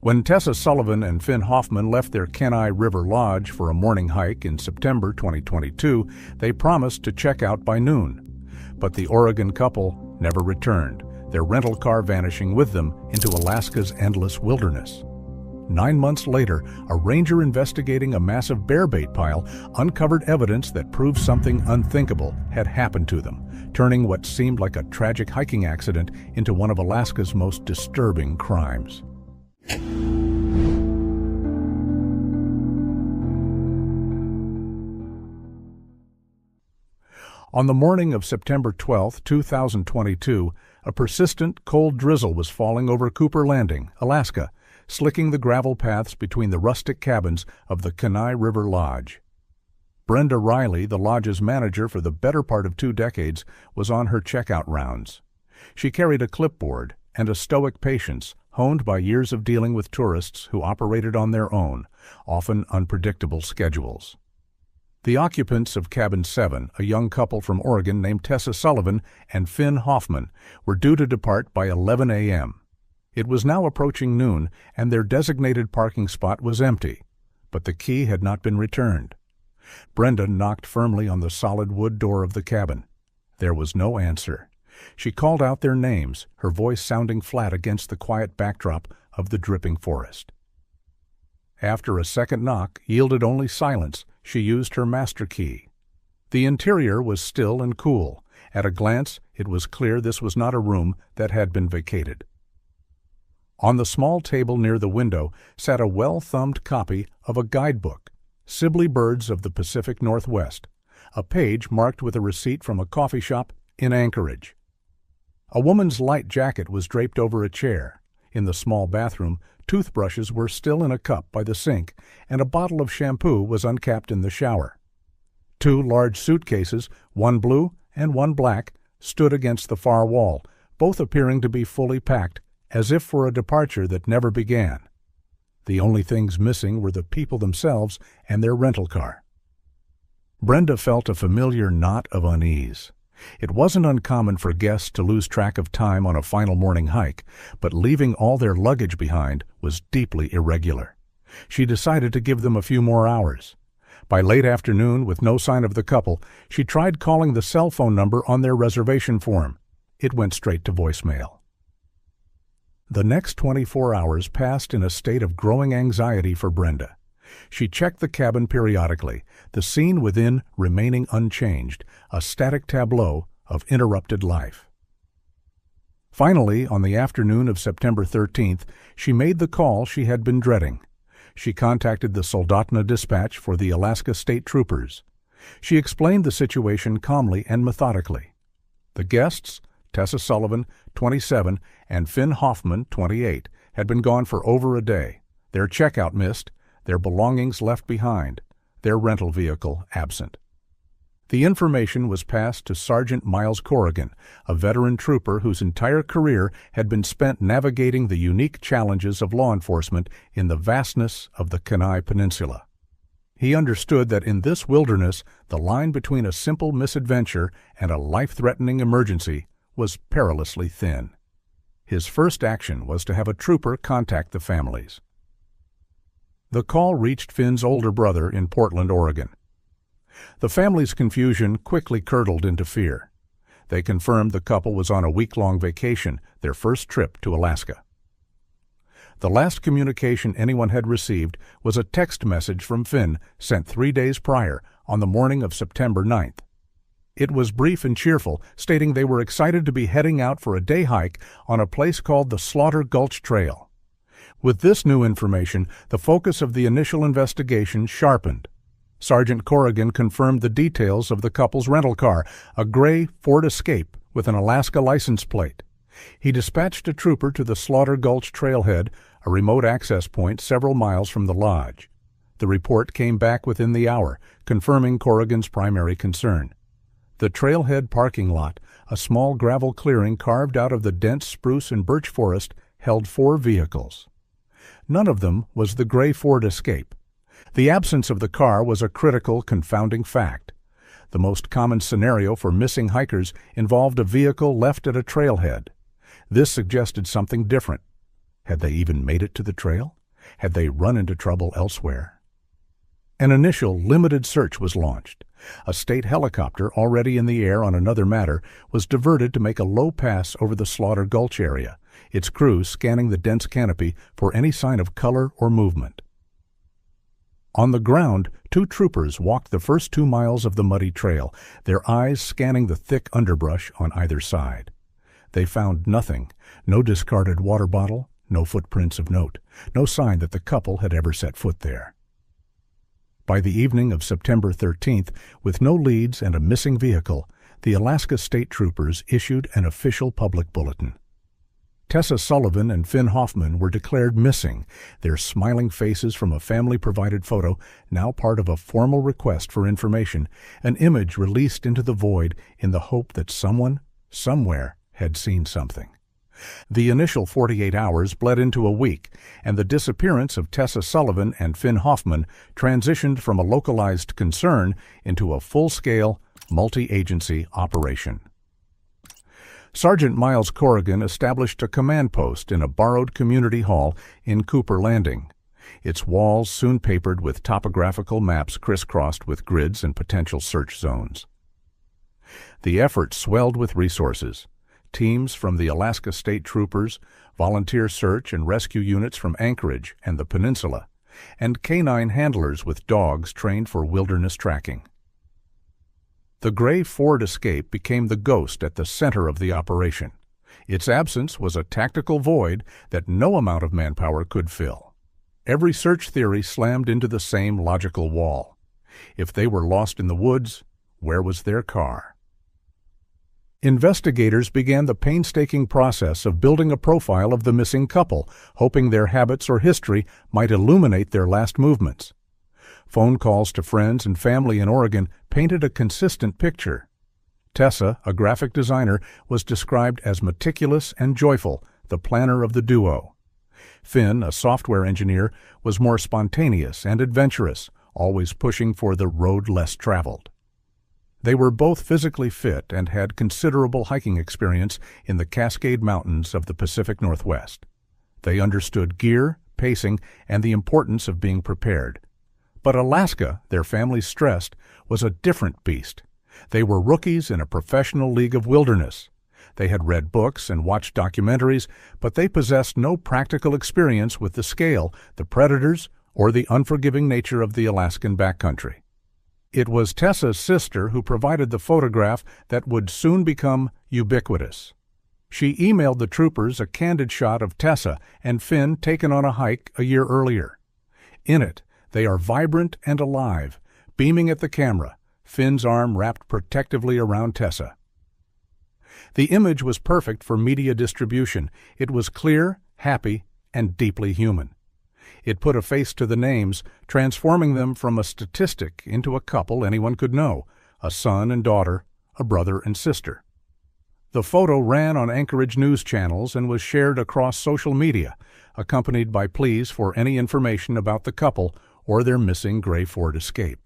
When Tessa Sullivan and Finn Hoffman left their Kenai River Lodge for a morning hike in September 2022, they promised to check out by noon. But the Oregon couple never returned, their rental car vanishing with them into Alaska's endless wilderness. 9 months later, a ranger investigating a massive bear bait pile uncovered evidence that proved something unthinkable had happened to them, turning what seemed like a tragic hiking accident into one of Alaska's most disturbing crimes. On the morning of September 12, 2022, a persistent, cold drizzle was falling over Cooper Landing, Alaska, slicking the gravel paths between the rustic cabins of the Kenai River Lodge. Brenda Riley, the lodge's manager for the better part of 2 decades, was on her checkout rounds. She carried a clipboard and a stoic patience honed by years of dealing with tourists who operated on their own, often unpredictable schedules. The occupants of Cabin 7, a young couple from Oregon named Tessa Sullivan and Finn Hoffman, were due to depart by 11 a.m. It was now approaching noon, and their designated parking spot was empty, but the key had not been returned. Brenda knocked firmly on the solid wood door of the cabin. There was no answer. She called out their names, her voice sounding flat against the quiet backdrop of the dripping forest. After a second knock yielded only silence, she used her master key. The interior was still and cool. At a glance, it was clear this was not a room that had been vacated. On the small table near the window sat a well-thumbed copy of a guidebook, Sibley Birds of the Pacific Northwest, a page marked with a receipt from a coffee shop in Anchorage. A woman's light jacket was draped over a chair. In the small bathroom, toothbrushes were still in a cup by the sink, and a bottle of shampoo was uncapped in the shower. 2 large suitcases, one blue and one black, stood against the far wall, both appearing to be fully packed, as if for a departure that never began. The only things missing were the people themselves and their rental car. Brenda felt a familiar knot of unease. It wasn't uncommon for guests to lose track of time on a final morning hike, but leaving all their luggage behind was deeply irregular. She decided to give them a few more hours. By late afternoon, with no sign of the couple, she tried calling the cell phone number on their reservation form. It went straight to voicemail. The next 24 hours passed in a state of growing anxiety for Brenda. She checked the cabin periodically, the scene within remaining unchanged, a static tableau of interrupted life. Finally, on the afternoon of September 13th, she made the call she had been dreading. She contacted the Soldotna Dispatch for the Alaska State Troopers. She explained the situation calmly and methodically. The guests, Tessa Sullivan, 27, and Finn Hoffman, 28, had been gone for over a day, their checkout missed, their belongings left behind, their rental vehicle absent. The information was passed to Sergeant Miles Corrigan, a veteran trooper whose entire career had been spent navigating the unique challenges of law enforcement in the vastness of the Kenai Peninsula. He understood that in this wilderness, the line between a simple misadventure and a life-threatening emergency was perilously thin. His first action was to have a trooper contact the families. The call reached Finn's older brother in Portland, Oregon. The family's confusion quickly curdled into fear. They confirmed the couple was on a week-long vacation, their first trip to Alaska. The last communication anyone had received was a text message from Finn sent 3 days prior, on the morning of September 9th. It was brief and cheerful, stating they were excited to be heading out for a day hike on a place called the Slaughter Gulch Trail. With this new information, the focus of the initial investigation sharpened. Sergeant Corrigan confirmed the details of the couple's rental car, a gray Ford Escape with an Alaska license plate. He dispatched a trooper to the Slaughter Gulch trailhead, a remote access point several miles from the lodge. The report came back within the hour, confirming Corrigan's primary concern. The trailhead parking lot, a small gravel clearing carved out of the dense spruce and birch forest, held 4 vehicles. None of them was the gray Ford Escape. The absence of the car was a critical, confounding fact. The most common scenario for missing hikers involved a vehicle left at a trailhead. This suggested something different. Had they even made it to the trail? Had they run into trouble elsewhere? An initial limited search was launched. A state helicopter, already in the air on another matter, was diverted to make a low pass over the Slaughter Gulch area, its crew scanning the dense canopy for any sign of color or movement. On the ground, 2 troopers walked the first 2 miles of the muddy trail, their eyes scanning the thick underbrush on either side. They found nothing, no discarded water bottle, no footprints of note, no sign that the couple had ever set foot there. By the evening of September 13th, with no leads and a missing vehicle, the Alaska State Troopers issued an official public bulletin. Tessa Sullivan and Finn Hoffman were declared missing, their smiling faces from a family-provided photo now part of a formal request for information, an image released into the void in the hope that someone, somewhere, had seen something. The initial 48 hours bled into a week, and the disappearance of Tessa Sullivan and Finn Hoffman transitioned from a localized concern into a full-scale, multi-agency operation. Sergeant Miles Corrigan established a command post in a borrowed community hall in Cooper Landing, its walls soon papered with topographical maps crisscrossed with grids and potential search zones. The effort swelled with resources. Teams from the Alaska State Troopers, volunteer search and rescue units from Anchorage and the peninsula, and canine handlers with dogs trained for wilderness tracking. The gray Ford Escape became the ghost at the center of the operation. Its absence was a tactical void that no amount of manpower could fill. Every search theory slammed into the same logical wall. If they were lost in the woods, where was their car? Investigators began the painstaking process of building a profile of the missing couple, hoping their habits or history might illuminate their last movements. Phone calls to friends and family in Oregon painted a consistent picture. Tessa, a graphic designer, was described as meticulous and joyful, the planner of the duo. Finn, a software engineer, was more spontaneous and adventurous, always pushing for the road less traveled. They were both physically fit and had considerable hiking experience in the Cascade Mountains of the Pacific Northwest. They understood gear, pacing, and the importance of being prepared. But Alaska, their families stressed, was a different beast. They were rookies in a professional league of wilderness. They had read books and watched documentaries, but they possessed no practical experience with the scale, the predators, or the unforgiving nature of the Alaskan backcountry. It was Tessa's sister who provided the photograph that would soon become ubiquitous. She emailed the troopers a candid shot of Tessa and Finn taken on a hike a year earlier. In it, they are vibrant and alive, beaming at the camera, Finn's arm wrapped protectively around Tessa. The image was perfect for media distribution. It was clear, happy, and deeply human. It put a face to the names, transforming them from a statistic into a couple anyone could know, a son and daughter, a brother and sister. The photo ran on Anchorage news channels and was shared across social media, accompanied by pleas for any information about the couple or their missing gray Ford Escape.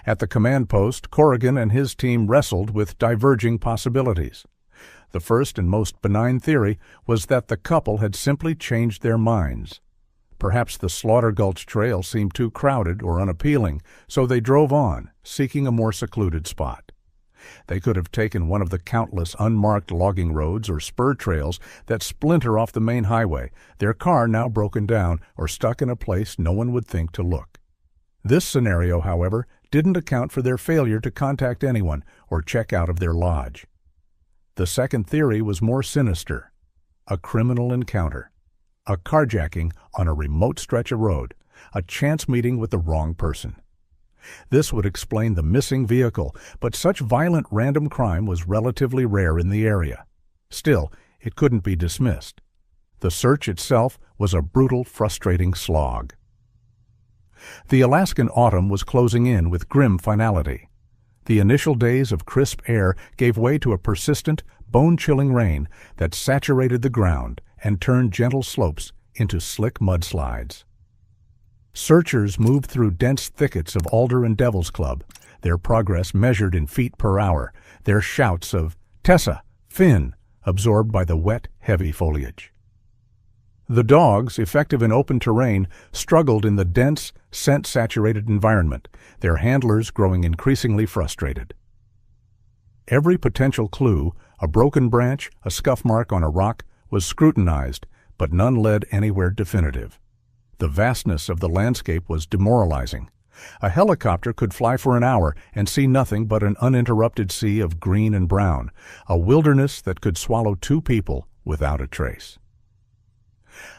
At the command post, Corrigan and his team wrestled with diverging possibilities. The first and most benign theory was that the couple had simply changed their minds. Perhaps the Slaughter Gulch Trail seemed too crowded or unappealing, so they drove on, seeking a more secluded spot. They could have taken one of the countless unmarked logging roads or spur trails that splinter off the main highway, their car now broken down or stuck in a place no one would think to look. This scenario, however, didn't account for their failure to contact anyone or check out of their lodge. The second theory was more sinister: a criminal encounter. A carjacking on a remote stretch of road, a chance meeting with the wrong person. This would explain the missing vehicle, but such violent random crime was relatively rare in the area. Still, it couldn't be dismissed. The search itself was a brutal, frustrating slog. The Alaskan autumn was closing in with grim finality. The initial days of crisp air gave way to a persistent, bone-chilling rain that saturated the ground and turned gentle slopes into slick mudslides. Searchers moved through dense thickets of alder and devil's club, their progress measured in feet per hour, their shouts of "Tessa! Finn!" absorbed by the wet, heavy foliage. The dogs, effective in open terrain, struggled in the dense, scent-saturated environment, their handlers growing increasingly frustrated. Every potential clue, a broken branch, a scuff mark on a rock, was scrutinized, but none led anywhere definitive. The vastness of the landscape was demoralizing. A helicopter could fly for an hour and see nothing but an uninterrupted sea of green and brown, a wilderness that could swallow two people without a trace.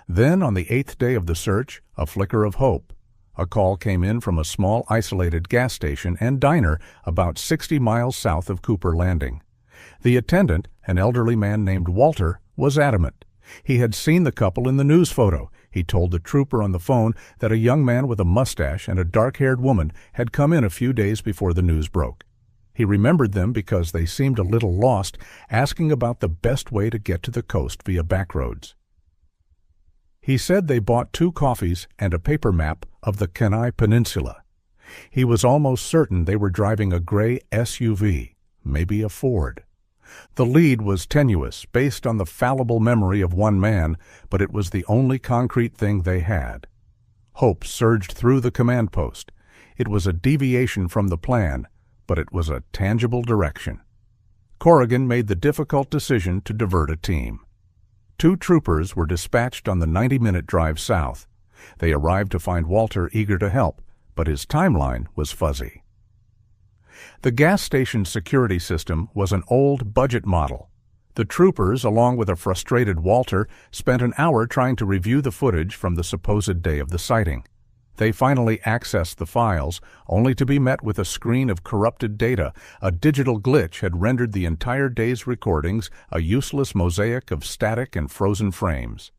Then, on the 8th day of the search, a flicker of hope. A call came in from a small isolated gas station and diner about 60 miles south of Cooper Landing. The attendant, an elderly man named Walter, was adamant. He had seen the couple in the news photo. He told the trooper on the phone that a young man with a mustache and a dark-haired woman had come in a few days before the news broke. He remembered them because they seemed a little lost, asking about the best way to get to the coast via back roads. He said they bought 2 coffees and a paper map of the Kenai Peninsula. He was almost certain they were driving a gray SUV, maybe a Ford. The lead was tenuous, based on the fallible memory of one man, but it was the only concrete thing they had. Hope surged through the command post. It was a deviation from the plan, but it was a tangible direction. Corrigan made the difficult decision to divert a team. 2 troopers were dispatched on the 90-minute drive south. They arrived to find Walter eager to help, but his timeline was fuzzy. The gas station security system was an old budget model. The troopers, along with a frustrated Walter, spent an hour trying to review the footage from the supposed day of the sighting. They finally accessed the files, only to be met with a screen of corrupted data. A digital glitch had rendered the entire day's recordings a useless mosaic of static and frozen frames.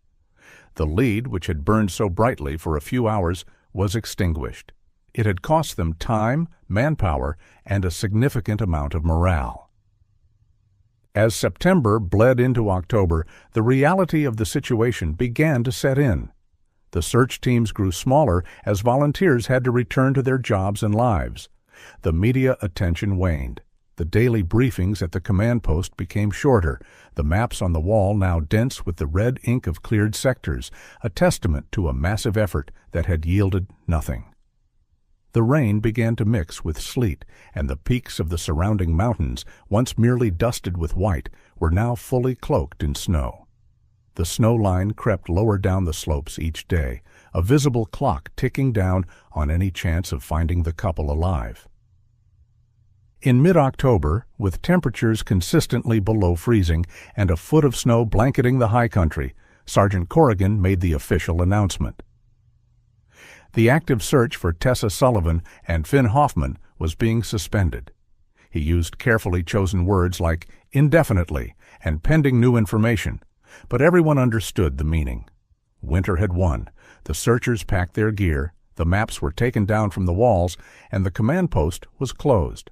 The lead, which had burned so brightly for a few hours, was extinguished. It had cost them time, manpower, and a significant amount of morale. As September bled into October, the reality of the situation began to set in. The search teams grew smaller as volunteers had to return to their jobs and lives. The media attention waned. The daily briefings at the command post became shorter, the maps on the wall now dense with the red ink of cleared sectors, a testament to a massive effort that had yielded nothing. The rain began to mix with sleet, and the peaks of the surrounding mountains, once merely dusted with white, were now fully cloaked in snow. The snow line crept lower down the slopes each day, a visible clock ticking down on any chance of finding the couple alive. In mid-October, with temperatures consistently below freezing and a foot of snow blanketing the high country, Sergeant Corrigan made the official announcement. The active search for Tessa Sullivan and Finn Hoffman was being suspended. He used carefully chosen words like indefinitely and pending new information, but everyone understood the meaning. Winter had won. The searchers packed their gear, the maps were taken down from the walls, and the command post was closed.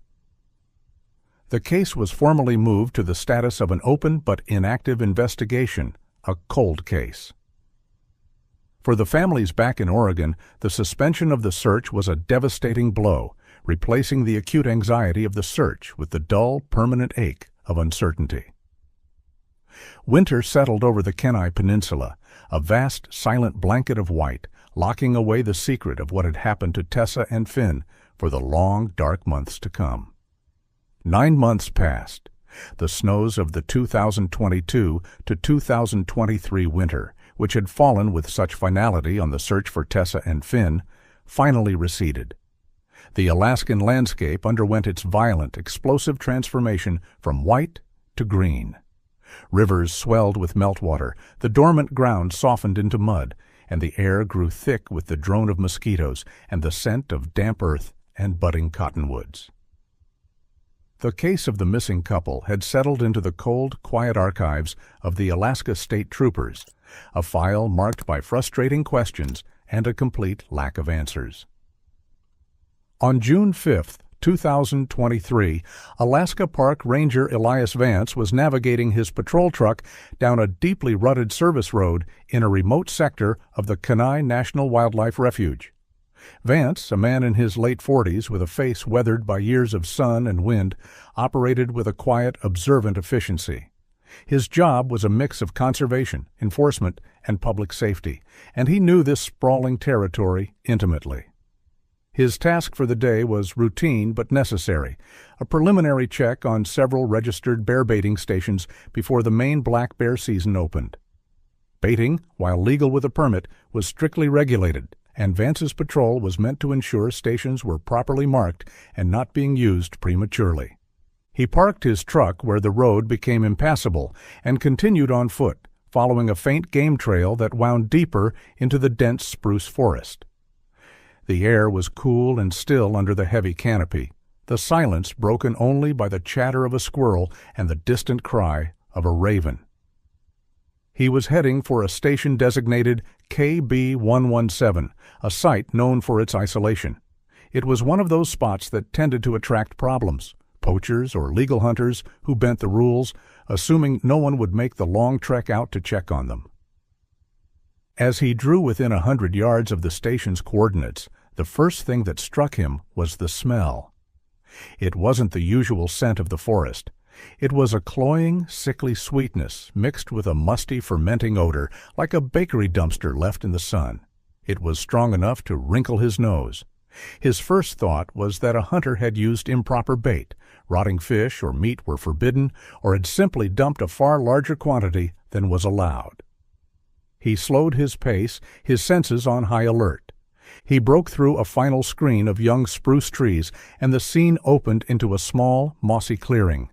The case was formally moved to the status of an open but inactive investigation, a cold case. For the families back in Oregon, the suspension of the search was a devastating blow, replacing the acute anxiety of the search with the dull, permanent ache of uncertainty. Winter settled over the Kenai Peninsula, a vast, silent blanket of white, locking away the secret of what had happened to Tessa and Finn for the long, dark months to come. 9 months passed. The snows of the 2022 to 2023 winter, which had fallen with such finality on the search for Tessa and Finn, finally receded. The Alaskan landscape underwent its violent, explosive transformation from white to green. Rivers swelled with meltwater, the dormant ground softened into mud, and the air grew thick with the drone of mosquitoes and the scent of damp earth and budding cottonwoods. The case of the missing couple had settled into the cold, quiet archives of the Alaska State Troopers, a file marked by frustrating questions and a complete lack of answers. On June 5, 2023, Alaska Park Ranger Elias Vance was navigating his patrol truck down a deeply rutted service road in a remote sector of the Kenai National Wildlife Refuge. Vance, a man in his late 40s with a face weathered by years of sun and wind, operated with a quiet, observant efficiency. His job was a mix of conservation, enforcement, and public safety, and he knew this sprawling territory intimately. His task for the day was routine but necessary, a preliminary check on several registered bear baiting stations before the main black bear season opened. Baiting, while legal with a permit, was strictly regulated, and Vance's patrol was meant to ensure stations were properly marked and not being used prematurely. He parked his truck where the road became impassable and continued on foot, following a faint game trail that wound deeper into the dense spruce forest. The air was cool and still under the heavy canopy, the silence broken only by the chatter of a squirrel and the distant cry of a raven. He was heading for a station designated KB-117, a site known for its isolation. It was one of those spots that tended to attract problems, poachers or legal hunters who bent the rules, assuming no one would make the long trek out to check on them. As he drew within 100 yards of the station's coordinates, the first thing that struck him was the smell. It wasn't the usual scent of the forest. It was a cloying, sickly sweetness mixed with a musty, fermenting odor, like a bakery dumpster left in the sun. It was strong enough to wrinkle his nose. His first thought was that a hunter had used improper bait, rotting fish or meat were forbidden, or had simply dumped a far larger quantity than was allowed. He slowed his pace, his senses on high alert. He broke through a final screen of young spruce trees, and the scene opened into a small, mossy clearing.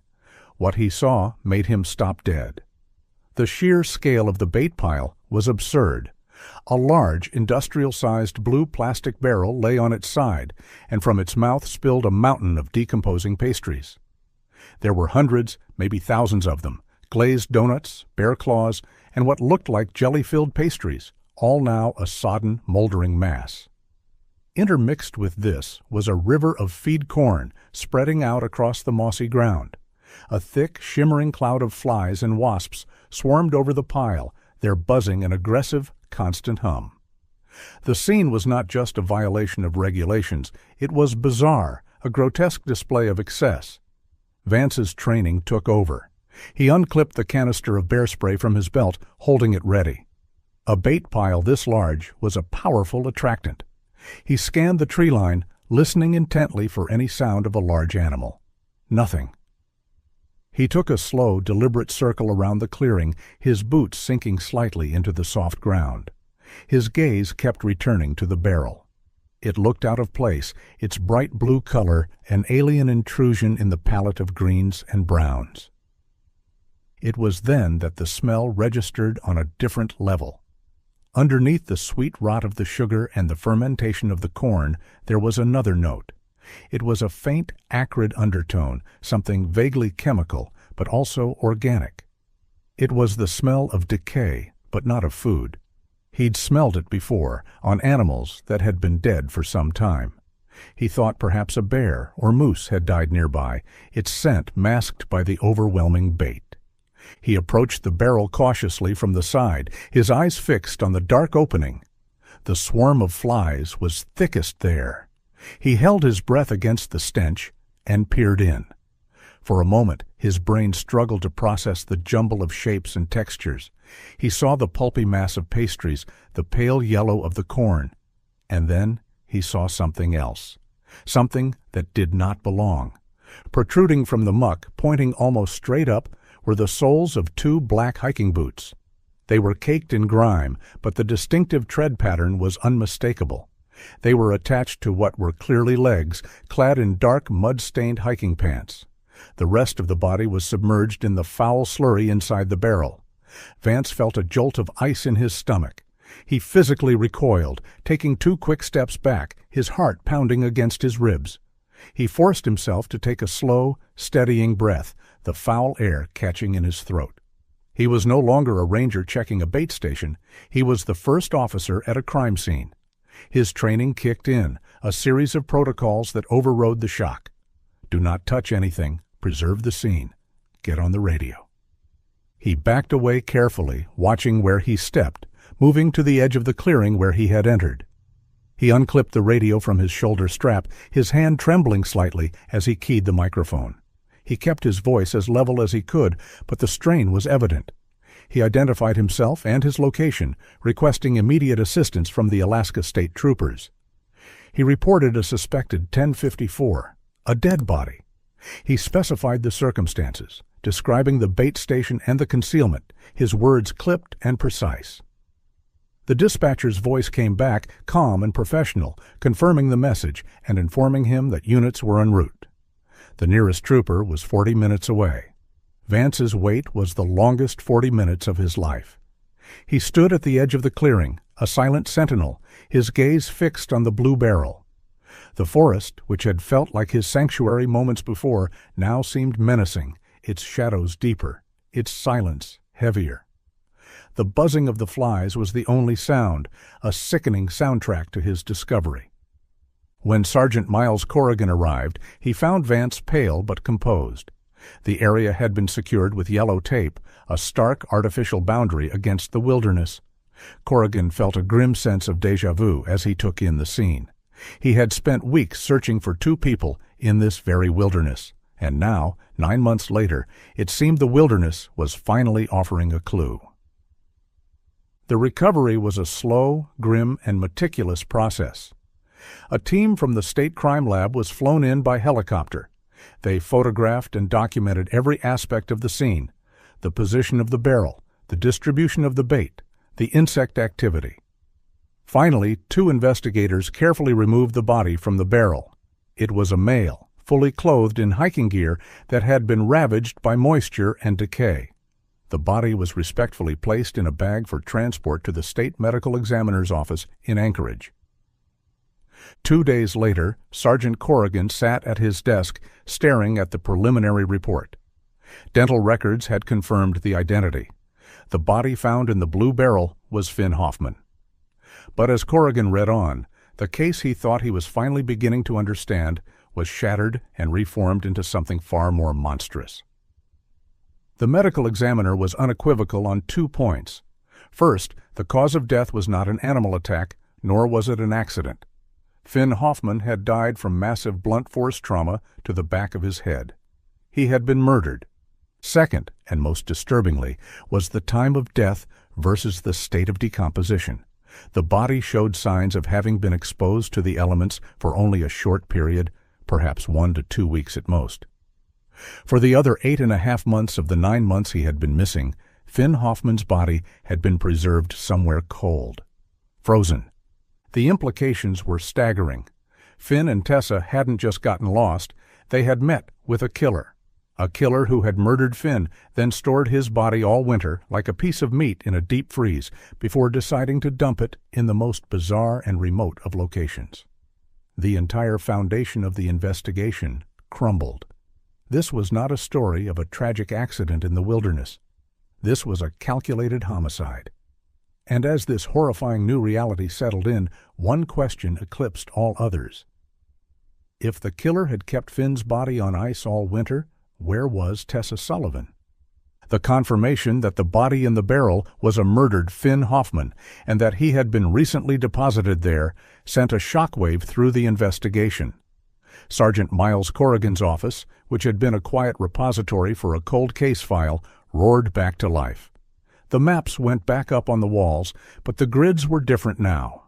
What he saw made him stop dead. The sheer scale of the bait pile was absurd. A large, industrial-sized blue plastic barrel lay on its side, and from its mouth spilled a mountain of decomposing pastries. There were hundreds, maybe thousands of them, glazed donuts, bear claws, and what looked like jelly-filled pastries, all now a sodden, moldering mass. Intermixed with this was a river of feed corn spreading out across the mossy ground. A thick, shimmering cloud of flies and wasps swarmed over the pile, their buzzing an aggressive, constant hum. The scene was not just a violation of regulations, it was bizarre, a grotesque display of excess. Vance's training took over. He unclipped the canister of bear spray from his belt, holding it ready. A bait pile this large was a powerful attractant. He scanned the tree line, listening intently for any sound of a large animal. Nothing. He took a slow, deliberate circle around the clearing, his boots sinking slightly into the soft ground. His gaze kept returning to the barrel. It looked out of place, its bright blue color an alien intrusion in the palette of greens and browns. It was then that the smell registered on a different level. Underneath the sweet rot of the sugar and the fermentation of the corn, there was another note. It was a faint, acrid undertone, something vaguely chemical, but also organic. It was the smell of decay, but not of food. He'd smelled it before, on animals that had been dead for some time. He thought perhaps a bear or moose had died nearby, its scent masked by the overwhelming bait. He approached the barrel cautiously from the side, his eyes fixed on the dark opening. The swarm of flies was thickest there. He held his breath against the stench and peered in. For a moment, his brain struggled to process the jumble of shapes and textures. He saw the pulpy mass of pastries, the pale yellow of the corn, and then he saw something else, something that did not belong. Protruding from the muck, pointing almost straight up, were the soles of two black hiking boots. They were caked in grime, but the distinctive tread pattern was unmistakable. They were attached to what were clearly legs, clad in dark, mud-stained hiking pants. The rest of the body was submerged in the foul slurry inside the barrel. Vance felt a jolt of ice in his stomach. He physically recoiled, taking 2 quick steps back, his heart pounding against his ribs. He forced himself to take a slow, steadying breath, the foul air catching in his throat. He was no longer a ranger checking a bait station. He was the first officer at a crime scene. His training kicked in, a series of protocols that overrode the shock. Do not touch anything. Preserve the scene. Get on the radio. He backed away carefully, watching where he stepped, moving to the edge of the clearing where he had entered. He unclipped the radio from his shoulder strap, his hand trembling slightly as he keyed the microphone. He kept his voice as level as he could, but the strain was evident. He identified himself and his location, requesting immediate assistance from the Alaska State Troopers. He reported a suspected 1054, a dead body. He specified the circumstances, describing the bait station and the concealment, his words clipped and precise. The dispatcher's voice came back, calm and professional, confirming the message and informing him that units were en route. The nearest trooper was 40 minutes away. Vance's wait was the longest 40 minutes of his life. He stood at the edge of the clearing, a silent sentinel, his gaze fixed on the blue barrel. The forest, which had felt like his sanctuary moments before, now seemed menacing, its shadows deeper, its silence heavier. The buzzing of the flies was the only sound, a sickening soundtrack to his discovery. When Sergeant Miles Corrigan arrived, he found Vance pale but composed. The area had been secured with yellow tape, a stark artificial boundary against the wilderness. Corrigan felt a grim sense of déjà vu as he took in the scene. He had spent weeks searching for two people in this very wilderness, and now, 9 months later, it seemed the wilderness was finally offering a clue. The recovery was a slow, grim, and meticulous process. A team from the State Crime Lab was flown in by helicopter. They photographed and documented every aspect of the scene, the position of the barrel, the distribution of the bait, the insect activity. Finally, 2 investigators carefully removed the body from the barrel. It was a male, fully clothed in hiking gear that had been ravaged by moisture and decay. The body was respectfully placed in a bag for transport to the State Medical Examiner's office in Anchorage. 2 days later, Sergeant Corrigan sat at his desk, staring at the preliminary report. Dental records had confirmed the identity. The body found in the blue barrel was Finn Hoffman. But as Corrigan read on, the case he thought he was finally beginning to understand was shattered and reformed into something far more monstrous. The medical examiner was unequivocal on 2 points. First, the cause of death was not an animal attack, nor was it an accident. Finn Hoffman had died from massive blunt force trauma to the back of his head. He had been murdered. Second, and most disturbingly, was the time of death versus the state of decomposition. The body showed signs of having been exposed to the elements for only a short period, perhaps 1 to 2 weeks at most. For the other 8.5 months of the 9 months he had been missing, Finn Hoffman's body had been preserved somewhere cold, frozen. The implications were staggering. Finn and Tessa hadn't just gotten lost, they had met with a killer who had murdered Finn, then stored his body all winter like a piece of meat in a deep freeze before deciding to dump it in the most bizarre and remote of locations. The entire foundation of the investigation crumbled. This was not a story of a tragic accident in the wilderness. This was a calculated homicide. And as this horrifying new reality settled in, one question eclipsed all others. If the killer had kept Finn's body on ice all winter, where was Tessa Sullivan? The confirmation that the body in the barrel was a murdered Finn Hoffman and that he had been recently deposited there sent a shockwave through the investigation. Sergeant Miles Corrigan's office, which had been a quiet repository for a cold case file, roared back to life. The maps went back up on the walls, but the grids were different now.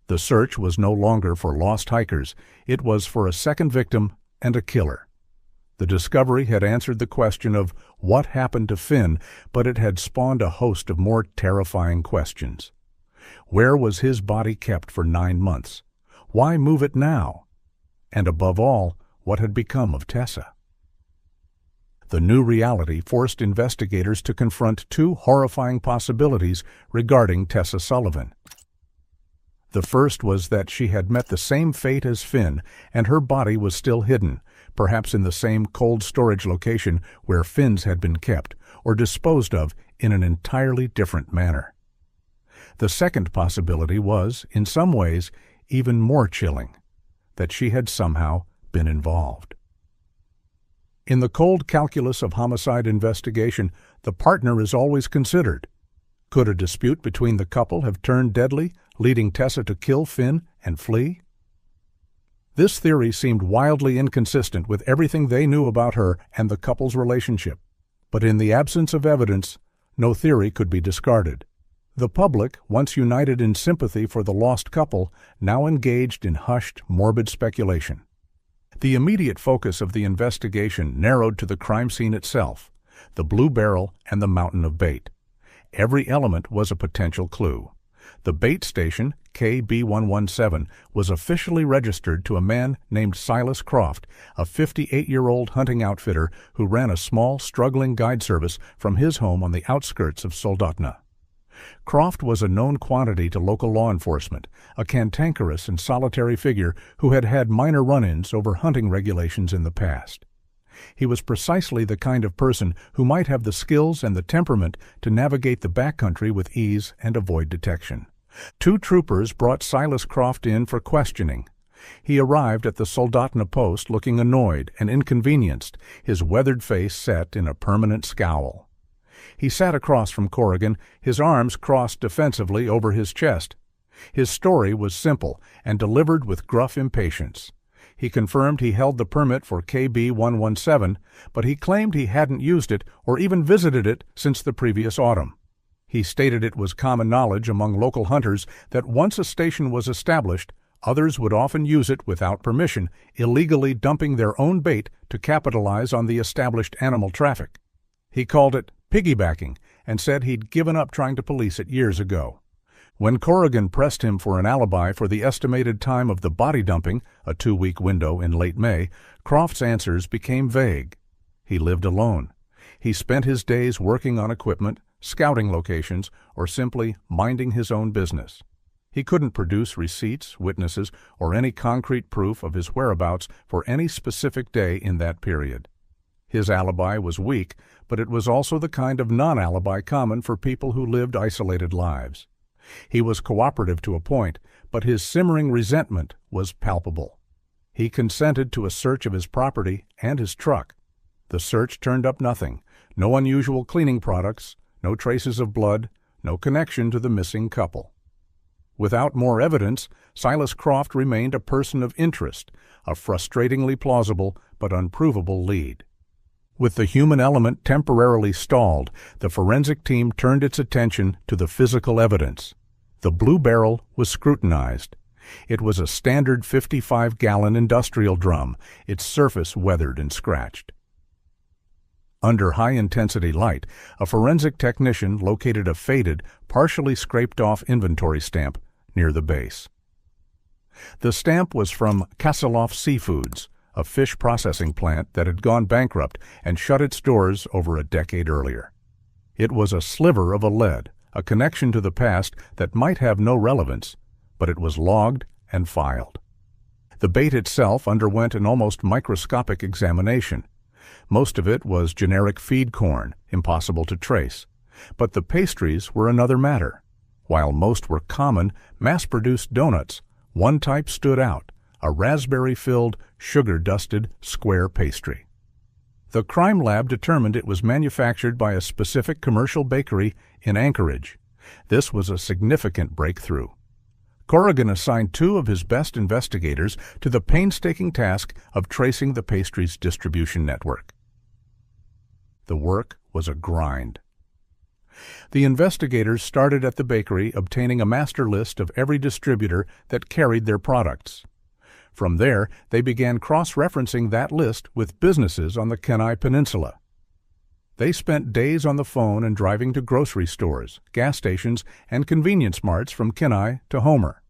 The search was no longer for lost hikers, it was for a second victim and a killer. The discovery had answered the question of what happened to Finn, but it had spawned a host of more terrifying questions. Where was his body kept for 9 months? Why move it now? And above all, what had become of Tessa? The new reality forced investigators to confront 2 horrifying possibilities regarding Tessa Sullivan. The first was that she had met the same fate as Finn, and her body was still hidden, perhaps in the same cold storage location where Finn's had been kept, or disposed of in an entirely different manner. The second possibility was, in some ways, even more chilling, that she had somehow been involved. In the cold calculus of homicide investigation, the partner is always considered. Could a dispute between the couple have turned deadly, leading Tessa to kill Finn and flee? This theory seemed wildly inconsistent with everything they knew about her and the couple's relationship. But in the absence of evidence, no theory could be discarded. The public, once united in sympathy for the lost couple, now engaged in hushed, morbid speculation. The immediate focus of the investigation narrowed to the crime scene itself, the blue barrel and the mountain of bait. Every element was a potential clue. The bait station, KB117, was officially registered to a man named Silas Croft, a 58-year-old hunting outfitter who ran a small, struggling guide service from his home on the outskirts of Soldotna. Croft was a known quantity to local law enforcement, a cantankerous and solitary figure who had had minor run-ins over hunting regulations in the past. He was precisely the kind of person who might have the skills and the temperament to navigate the backcountry with ease and avoid detection. 2 troopers brought Silas Croft in for questioning. He arrived at the Soldotna post looking annoyed and inconvenienced, his weathered face set in a permanent scowl. He sat across from Corrigan, his arms crossed defensively over his chest. His story was simple and delivered with gruff impatience. He confirmed he held the permit for KB117, but he claimed he hadn't used it or even visited it since the previous autumn. He stated it was common knowledge among local hunters that once a station was established, others would often use it without permission, illegally dumping their own bait to capitalize on the established animal traffic. He called it piggybacking and said he'd given up trying to police it years ago. When Corrigan pressed him for an alibi for the estimated time of the body dumping, a 2-week window in late May, Croft's answers became vague. He lived alone. He spent his days working on equipment, scouting locations, or simply minding his own business. He couldn't produce receipts, witnesses, or any concrete proof of his whereabouts for any specific day in that period. His alibi was weak, but it was also the kind of non-alibi common for people who lived isolated lives. He was cooperative to a point, but his simmering resentment was palpable. He consented to a search of his property and his truck. The search turned up nothing, no unusual cleaning products, no traces of blood, no connection to the missing couple. Without more evidence, Silas Croft remained a person of interest, a frustratingly plausible but unprovable lead. With the human element temporarily stalled, the forensic team turned its attention to the physical evidence. The blue barrel was scrutinized. It was a standard 55-gallon industrial drum, its surface weathered and scratched. Under high-intensity light, a forensic technician located a faded, partially scraped-off inventory stamp near the base. The stamp was from Kasselhoff Seafoods, a fish processing plant that had gone bankrupt and shut its doors over a decade earlier. It was a sliver of a lead, a connection to the past that might have no relevance, but it was logged and filed. The bait itself underwent an almost microscopic examination. Most of it was generic feed corn, impossible to trace. But the pastries were another matter. While most were common, mass-produced donuts, one type stood out, a raspberry-filled, sugar-dusted square pastry. The crime lab determined it was manufactured by a specific commercial bakery in Anchorage. This was a significant breakthrough. Corrigan assigned 2 of his best investigators to the painstaking task of tracing the pastry's distribution network. The work was a grind. The investigators started at the bakery, obtaining a master list of every distributor that carried their products. From there, they began cross-referencing that list with businesses on the Kenai Peninsula. They spent days on the phone and driving to grocery stores, gas stations, and convenience marts from Kenai to Homer.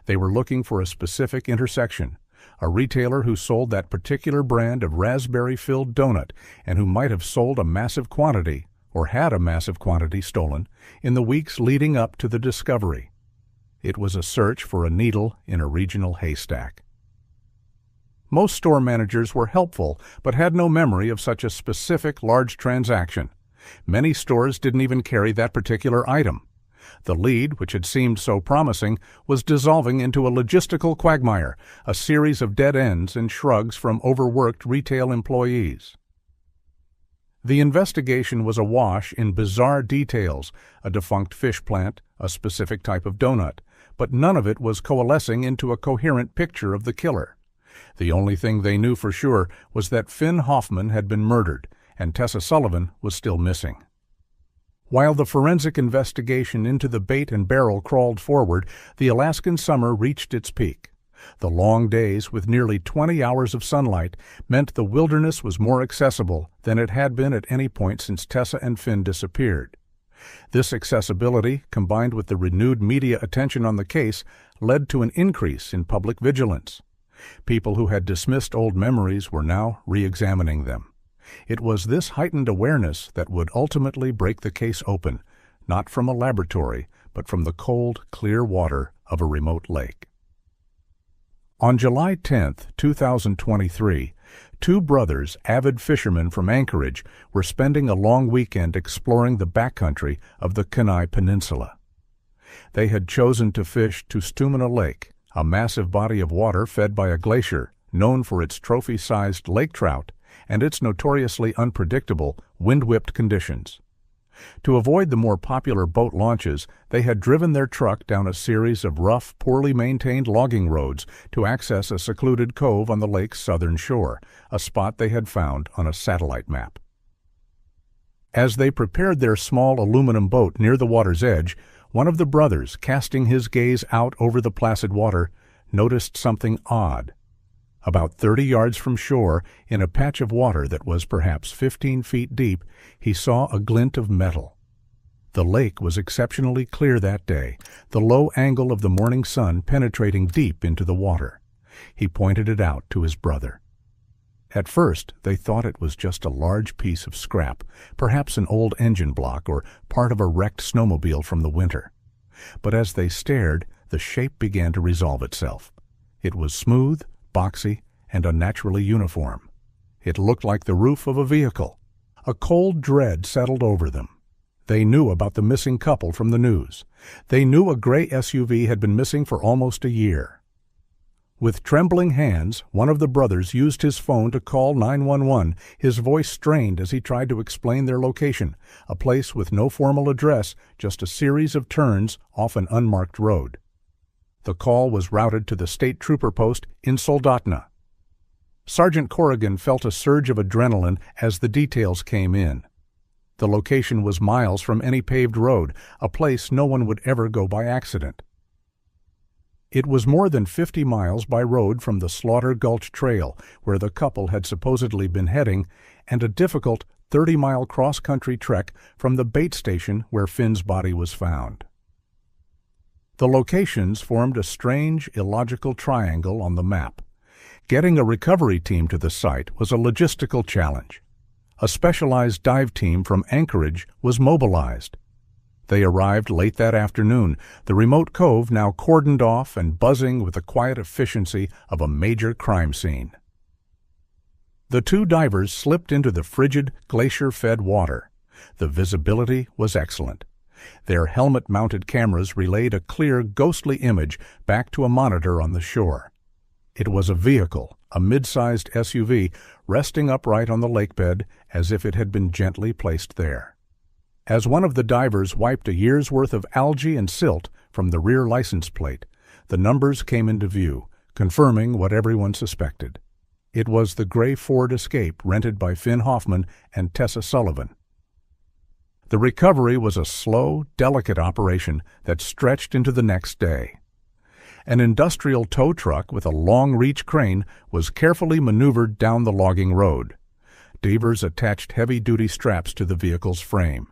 They were looking for a specific intersection, a retailer who sold that particular brand of raspberry-filled donut and who might have sold a massive quantity, or had a massive quantity stolen, in the weeks leading up to the discovery. It was a search for a needle in a regional haystack. Most store managers were helpful, but had no memory of such a specific large transaction. Many stores didn't even carry that particular item. The lead, which had seemed so promising, was dissolving into a logistical quagmire, a series of dead ends and shrugs from overworked retail employees. The investigation was awash in bizarre details, a defunct fish plant, a specific type of donut, but none of it was coalescing into a coherent picture of the killer. The only thing they knew for sure was that Finn Hoffman had been murdered, and Tessa Sullivan was still missing. While the forensic investigation into the bait and barrel crawled forward, the Alaskan summer reached its peak. The long days, with nearly 20 hours of sunlight, meant the wilderness was more accessible than it had been at any point since Tessa and Finn disappeared. This accessibility, combined with the renewed media attention on the case, led to an increase in public vigilance. People who had dismissed old memories were now re-examining them. It was this heightened awareness that would ultimately break the case open, not from a laboratory, but from the cold, clear water of a remote lake. On July 10, 2023, two brothers, avid fishermen from Anchorage, were spending a long weekend exploring the backcountry of the Kenai Peninsula. They had chosen to fish Tustumena Lake, a massive body of water fed by a glacier, known for its trophy-sized lake trout and its notoriously unpredictable, wind-whipped conditions. To avoid the more popular boat launches, they had driven their truck down a series of rough, poorly maintained logging roads to access a secluded cove on the lake's southern shore, a spot they had found on a satellite map. As they prepared their small aluminum boat near the water's edge, one of the brothers, casting his gaze out over the placid water, noticed something odd. About 30 yards from shore, in a patch of water that was perhaps 15 feet deep, he saw a glint of metal. The lake was exceptionally clear that day, the low angle of the morning sun penetrating deep into the water. He pointed it out to his brother. At first, they thought it was just a large piece of scrap, perhaps an old engine block or part of a wrecked snowmobile from the winter. But as they stared, the shape began to resolve itself. It was smooth, boxy, and unnaturally uniform. It looked like the roof of a vehicle. A cold dread settled over them. They knew about the missing couple from the news. They knew a gray SUV had been missing for almost a year. With trembling hands, one of the brothers used his phone to call 911, his voice strained as he tried to explain their location, a place with no formal address, just a series of turns off an unmarked road. The call was routed to the state trooper post in Soldotna. Sergeant Corrigan felt a surge of adrenaline as the details came in. The location was miles from any paved road, a place no one would ever go by accident. It was more than 50 miles by road from the Slaughter Gulch Trail, where the couple had supposedly been heading, and a difficult 30-mile cross-country trek from the bait station where Finn's body was found. The locations formed a strange, illogical triangle on the map. Getting a recovery team to the site was a logistical challenge. A specialized dive team from Anchorage was mobilized. They arrived late that afternoon, the remote cove now cordoned off and buzzing with the quiet efficiency of a major crime scene. The two divers slipped into the frigid, glacier-fed water. The visibility was excellent. Their helmet-mounted cameras relayed a clear, ghostly image back to a monitor on the shore. It was a vehicle, a mid-sized SUV, resting upright on the lakebed as if it had been gently placed there. As one of the divers wiped a year's worth of algae and silt from the rear license plate, the numbers came into view, confirming what everyone suspected. It was the gray Ford Escape rented by Finn Hoffman and Tessa Sullivan. The recovery was a slow, delicate operation that stretched into the next day. An industrial tow truck with a long-reach crane was carefully maneuvered down the logging road. Divers attached heavy-duty straps to the vehicle's frame.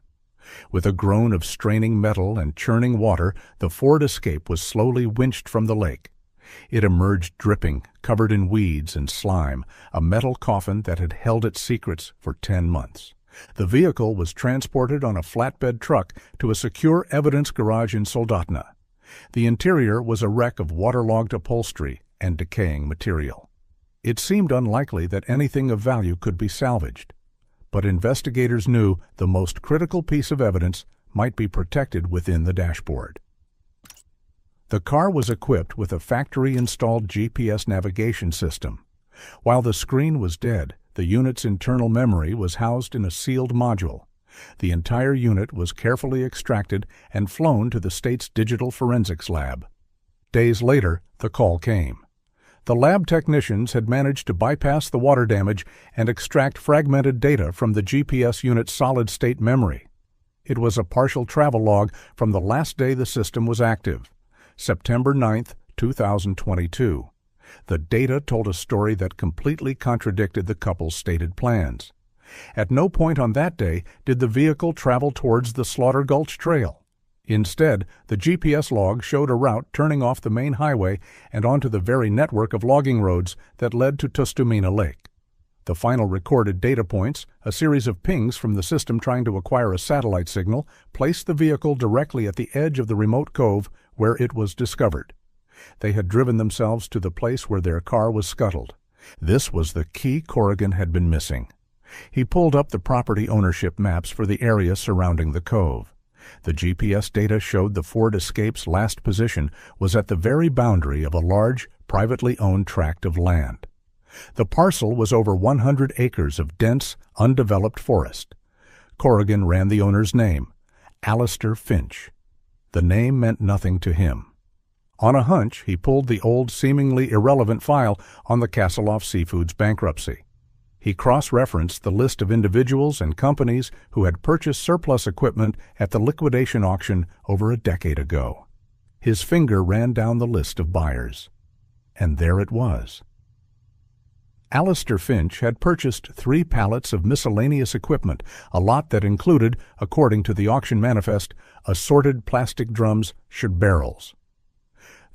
With a groan of straining metal and churning water, the Ford Escape was slowly winched from the lake. It emerged dripping, covered in weeds and slime, a metal coffin that had held its secrets for 10 months. The vehicle was transported on a flatbed truck to a secure evidence garage in Soldotna. The interior was a wreck of waterlogged upholstery and decaying material. It seemed unlikely that anything of value could be salvaged, but investigators knew the most critical piece of evidence might be protected within the dashboard. The car was equipped with a factory-installed GPS navigation system. While the screen was dead, the unit's internal memory was housed in a sealed module. The entire unit was carefully extracted and flown to the state's digital forensics lab. Days later, the call came. The lab technicians had managed to bypass the water damage and extract fragmented data from the GPS unit's solid-state memory. It was a partial travel log from the last day the system was active, September 9, 2022. The data told a story that completely contradicted the couple's stated plans. At no point on that day did the vehicle travel towards the Slaughter Gulch Trail. Instead, the GPS log showed a route turning off the main highway and onto the very network of logging roads that led to Tustumena Lake. The final recorded data points, a series of pings from the system trying to acquire a satellite signal, placed the vehicle directly at the edge of the remote cove where it was discovered. They had driven themselves to the place where their car was scuttled. This was the key Corrigan had been missing. He pulled up the property ownership maps for the area surrounding the cove. The GPS data showed the Ford Escape's last position was at the very boundary of a large, privately owned tract of land. The parcel was over 100 acres of dense, undeveloped forest. Corrigan ran the owner's name, Alistair Finch. The name meant nothing to him. On a hunch, he pulled the old, seemingly irrelevant file on the Castleoff Seafood's bankruptcy. He cross-referenced the list of individuals and companies who had purchased surplus equipment at the liquidation auction over a decade ago. His finger ran down the list of buyers. And there it was. Alistair Finch had purchased 3 pallets of miscellaneous equipment, a lot that included, according to the auction manifest, assorted plastic drums, barrels.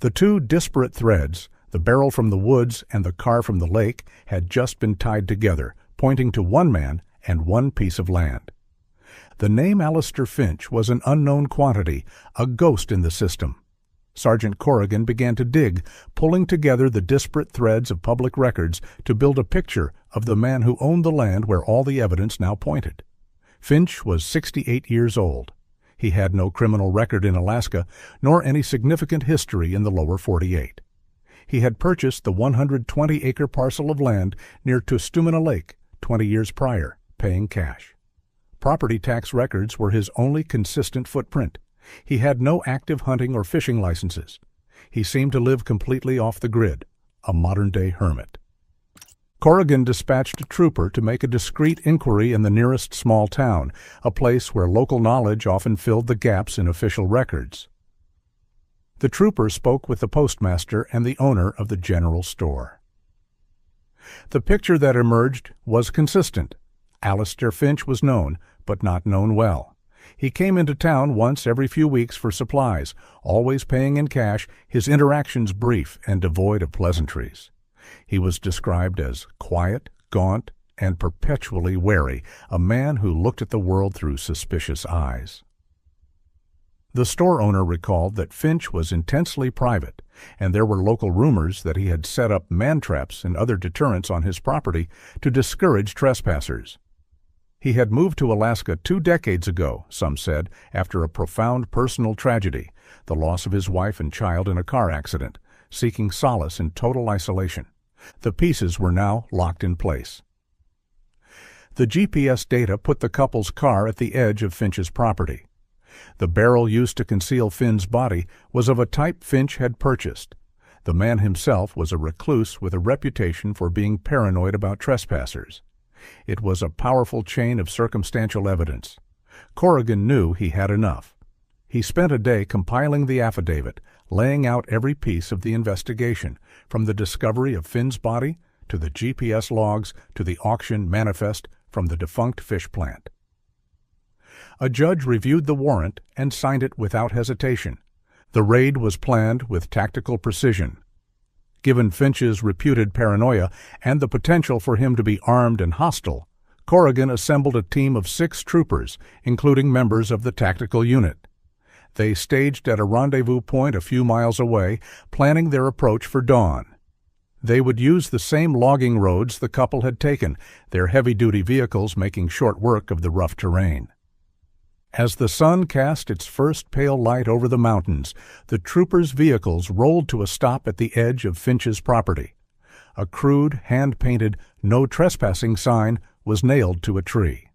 The 2 disparate threads, the barrel from the woods and the car from the lake, had just been tied together, pointing to one man and one piece of land. The name Alistair Finch was an unknown quantity, a ghost in the system. Sergeant Corrigan began to dig, pulling together the disparate threads of public records to build a picture of the man who owned the land where all the evidence now pointed. Finch was 68 years old. He had no criminal record in Alaska, nor any significant history in the lower 48. He had purchased the 120-acre parcel of land near Tustumena Lake 20 years prior, paying cash. Property tax records were his only consistent footprint. He had no active hunting or fishing licenses. He seemed to live completely off the grid, a modern-day hermit. Corrigan dispatched a trooper to make a discreet inquiry in the nearest small town, a place where local knowledge often filled the gaps in official records. The trooper spoke with the postmaster and the owner of the general store. The picture that emerged was consistent. Alistair Finch was known, but not known well. He came into town once every few weeks for supplies, always paying in cash, his interactions brief and devoid of pleasantries. He was described as quiet, gaunt, and perpetually wary, a man who looked at the world through suspicious eyes. The store owner recalled that Finch was intensely private, and there were local rumors that he had set up man-traps and other deterrents on his property to discourage trespassers. He had moved to Alaska 2 decades ago, some said, after a profound personal tragedy, the loss of his wife and child in a car accident, seeking solace in total isolation. The pieces were now locked in place. The GPS data put the couple's car at the edge of Finch's property. The barrel used to conceal Finn's body was of a type Finch had purchased. The man himself was a recluse with a reputation for being paranoid about trespassers. It was a powerful chain of circumstantial evidence. Corrigan knew he had enough. He spent a day compiling the affidavit, laying out every piece of the investigation, from the discovery of Finn's body to the GPS logs to the auction manifest from the defunct fish plant. A judge reviewed the warrant and signed it without hesitation. The raid was planned with tactical precision. Given Finch's reputed paranoia and the potential for him to be armed and hostile, Corrigan assembled a team of 6 troopers, including members of the tactical unit. They staged at a rendezvous point a few miles away, planning their approach for dawn. They would use the same logging roads the couple had taken, their heavy-duty vehicles making short work of the rough terrain. As the sun cast its first pale light over the mountains, the troopers' vehicles rolled to a stop at the edge of Finch's property. A crude, hand-painted, "No Trespassing" sign was nailed to a tree.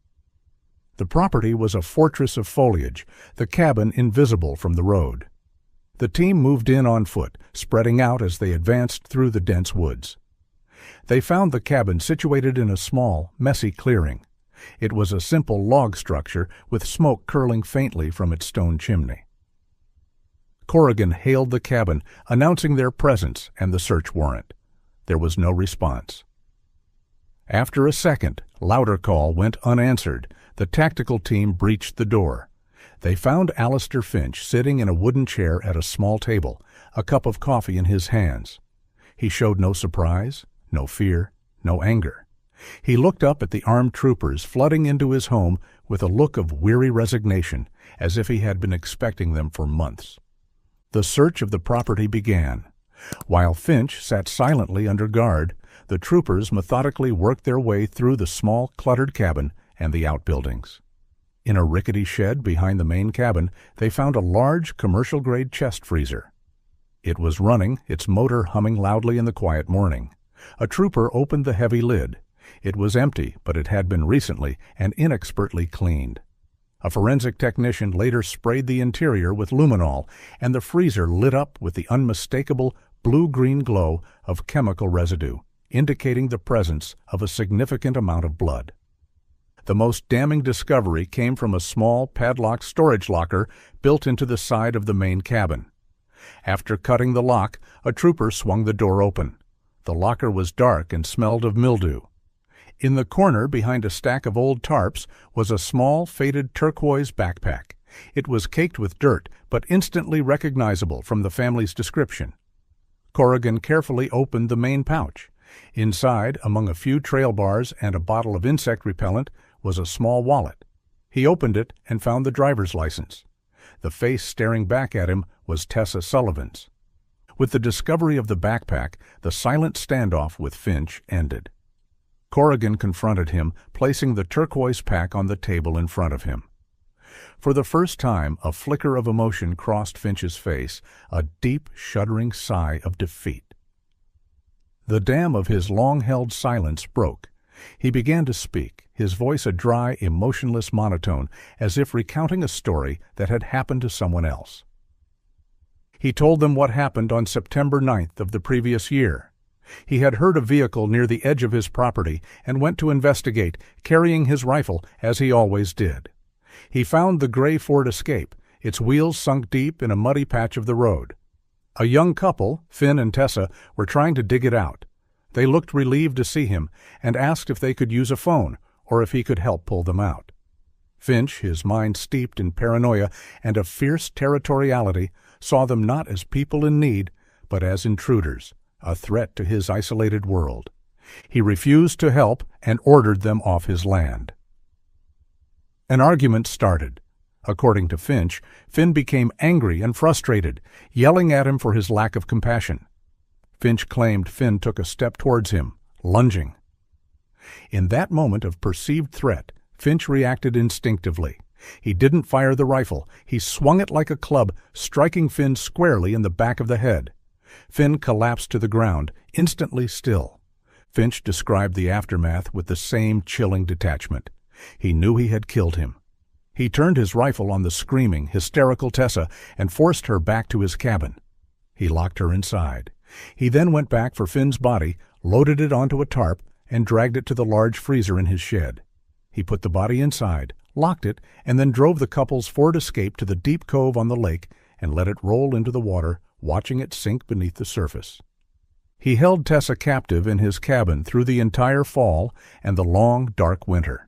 The property was a fortress of foliage, the cabin invisible from the road. The team moved in on foot, spreading out as they advanced through the dense woods. They found the cabin situated in a small, messy clearing. It was a simple log structure with smoke curling faintly from its stone chimney. Corrigan hailed the cabin, announcing their presence and the search warrant. There was no response. After a second, louder call went unanswered. The tactical team breached the door. They found Alistair Finch sitting in a wooden chair at a small table, a cup of coffee in his hands. He showed no surprise, no fear, no anger. He looked up at the armed troopers flooding into his home with a look of weary resignation, as if he had been expecting them for months. The search of the property began. While Finch sat silently under guard, the troopers methodically worked their way through the small, cluttered cabin and the outbuildings. In a rickety shed behind the main cabin, they found a large, commercial-grade chest freezer. It was running, its motor humming loudly in the quiet morning. A trooper opened the heavy lid. It was empty, but it had been recently and inexpertly cleaned. A forensic technician later sprayed the interior with luminol, and the freezer lit up with the unmistakable blue-green glow of chemical residue, indicating the presence of a significant amount of blood. The most damning discovery came from a small, padlocked storage locker built into the side of the main cabin. After cutting the lock, a trooper swung the door open. The locker was dark and smelled of mildew. In the corner, behind a stack of old tarps, was a small, faded turquoise backpack. It was caked with dirt, but instantly recognizable from the family's description. Corrigan carefully opened the main pouch. Inside, among a few trail bars and a bottle of insect repellent, was a small wallet. He opened it and found the driver's license. The face staring back at him was Tessa Sullivan's. With the discovery of the backpack, the silent standoff with Finch ended. Corrigan confronted him, placing the turquoise pack on the table in front of him. For the first time, a flicker of emotion crossed Finch's face, a deep, shuddering sigh of defeat. The dam of his long-held silence broke. He began to speak, his voice a dry, emotionless monotone, as if recounting a story that had happened to someone else. He told them what happened on September 9th of the previous year. He had heard a vehicle near the edge of his property and went to investigate, carrying his rifle, as he always did. He found the gray Ford Escape, its wheels sunk deep in a muddy patch of the road. A young couple, Finn and Tessa, were trying to dig it out. They looked relieved to see him and asked if they could use a phone or if he could help pull them out. Finch, his mind steeped in paranoia and a fierce territoriality, saw them not as people in need, but as intruders, a threat to his isolated world. He refused to help and ordered them off his land. An argument started. According to Finch, Finn became angry and frustrated, yelling at him for his lack of compassion. Finch claimed Finn took a step towards him, lunging. In that moment of perceived threat, Finch reacted instinctively. He didn't fire the rifle. He swung it like a club, striking Finn squarely in the back of the head. Finn collapsed to the ground, instantly still. Finch described the aftermath with the same chilling detachment. He knew he had killed him. He turned his rifle on the screaming, hysterical Tessa and forced her back to his cabin. He locked her inside. He then went back for Finn's body, loaded it onto a tarp, and dragged it to the large freezer in his shed. He put the body inside, locked it, and then drove the couple's Ford Escape to the deep cove on the lake and let it roll into the water, watching it sink beneath the surface. He held Tessa captive in his cabin through the entire fall and the long, dark winter.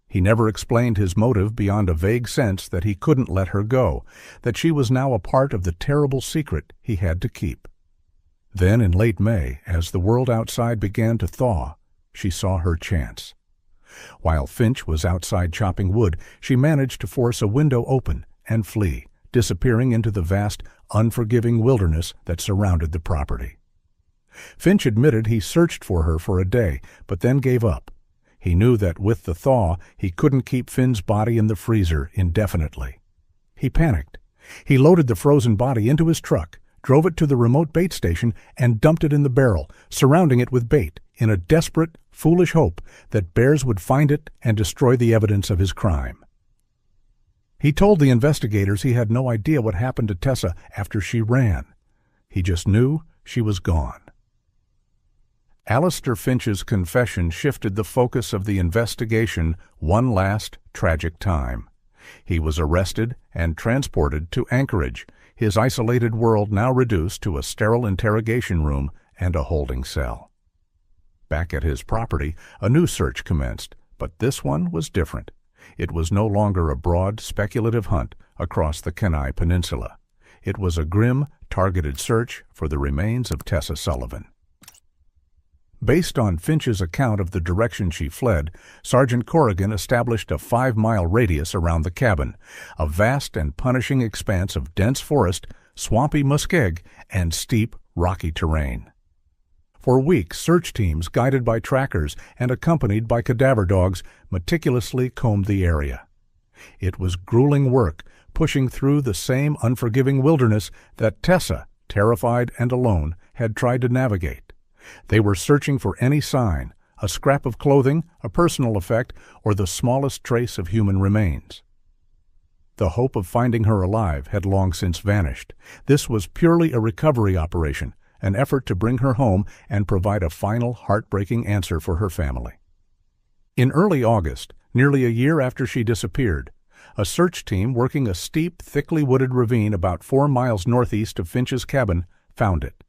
He never explained his motive beyond a vague sense that he couldn't let her go, that she was now a part of the terrible secret he had to keep. Then in late May, as the world outside began to thaw, she saw her chance. While Finch was outside chopping wood, she managed to force a window open and flee, disappearing into the vast, unforgiving wilderness that surrounded the property. Finch admitted he searched for her for a day, but then gave up. He knew that with the thaw, he couldn't keep Finn's body in the freezer indefinitely. He panicked. He loaded the frozen body into his truck, drove it to the remote bait station, and dumped it in the barrel, surrounding it with bait, in a desperate, foolish hope that bears would find it and destroy the evidence of his crime. He told the investigators he had no idea what happened to Tessa after she ran. He just knew she was gone. Alistair Finch's confession shifted the focus of the investigation one last tragic time. He was arrested and transported to Anchorage, his isolated world now reduced to a sterile interrogation room and a holding cell. Back at his property, a new search commenced, but this one was different. It was no longer a broad, speculative hunt across the Kenai Peninsula. It was a grim, targeted search for the remains of Tessa Sullivan. Based on Finch's account of the direction she fled, Sergeant Corrigan established a 5-mile radius around the cabin, a vast and punishing expanse of dense forest, swampy muskeg, and steep, rocky terrain. For weeks, search teams, guided by trackers and accompanied by cadaver dogs, meticulously combed the area. It was grueling work, pushing through the same unforgiving wilderness that Tessa, terrified and alone, had tried to navigate. They were searching for any sign, a scrap of clothing, a personal effect, or the smallest trace of human remains. The hope of finding her alive had long since vanished. This was purely a recovery operation, an effort to bring her home and provide a final heartbreaking answer for her family. In early August, nearly a year after she disappeared, a search team working a steep, thickly wooded ravine about 4 miles northeast of Finch's cabin found it.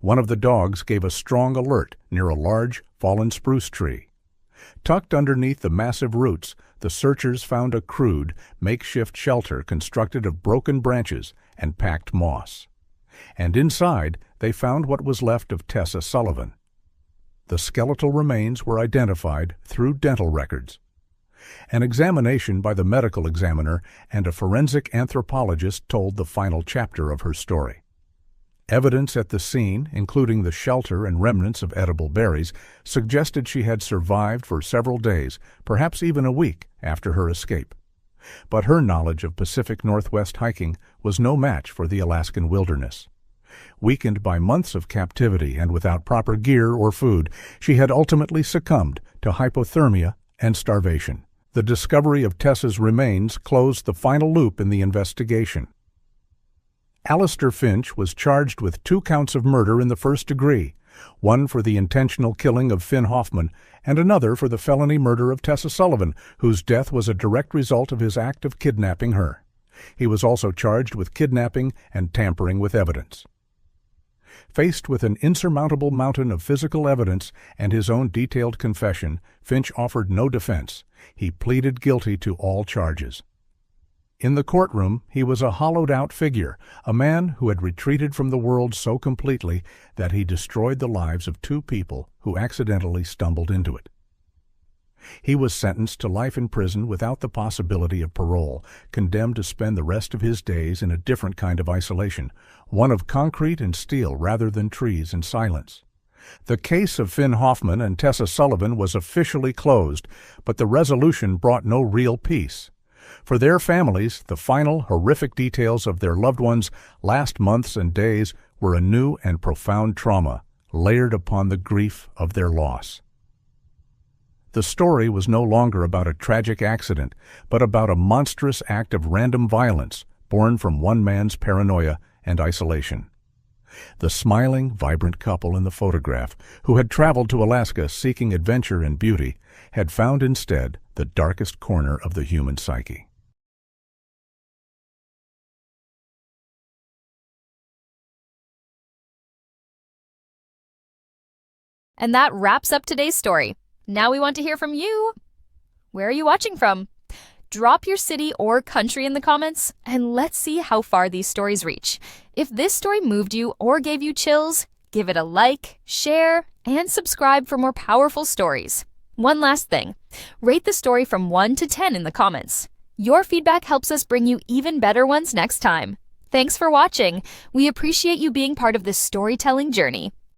One of the dogs gave a strong alert near a large, fallen spruce tree. Tucked underneath the massive roots, the searchers found a crude, makeshift shelter constructed of broken branches and packed moss. And inside, they found what was left of Tessa Sullivan. The skeletal remains were identified through dental records. An examination by the medical examiner and a forensic anthropologist told the final chapter of her story. Evidence at the scene, including the shelter and remnants of edible berries, suggested she had survived for several days, perhaps even a week, after her escape. But her knowledge of Pacific Northwest hiking was no match for the Alaskan wilderness. Weakened by months of captivity and without proper gear or food, she had ultimately succumbed to hypothermia and starvation. The discovery of Tessa's remains closed the final loop in the investigation. Alistair Finch was charged with 2 counts of murder in the first degree, one for the intentional killing of Finn Hoffman and another for the felony murder of Tessa Sullivan, whose death was a direct result of his act of kidnapping her. He was also charged with kidnapping and tampering with evidence. Faced with an insurmountable mountain of physical evidence and his own detailed confession, Finch offered no defense. He pleaded guilty to all charges. In the courtroom, he was a hollowed-out figure, a man who had retreated from the world so completely that he destroyed the lives of 2 people who accidentally stumbled into it. He was sentenced to life in prison without the possibility of parole, condemned to spend the rest of his days in a different kind of isolation, one of concrete and steel rather than trees and silence. The case of Finn Hoffman and Tessa Sullivan was officially closed, but the resolution brought no real peace. For their families, the final horrific details of their loved ones' last months and days were a new and profound trauma, layered upon the grief of their loss. The story was no longer about a tragic accident, but about a monstrous act of random violence born from one man's paranoia and isolation. The smiling, vibrant couple in the photograph, who had traveled to Alaska seeking adventure and beauty, had found instead the darkest corner of the human psyche. And that wraps up today's story. Now we want to hear from you. Where are you watching from? Drop your city or country in the comments, and let's see how far these stories reach. If this story moved you or gave you chills, give it a like, share, and subscribe for more powerful stories. One last thing, rate the story from 1 to 10 in the comments. Your feedback helps us bring you even better ones next time. Thanks for watching. We appreciate you being part of this storytelling journey.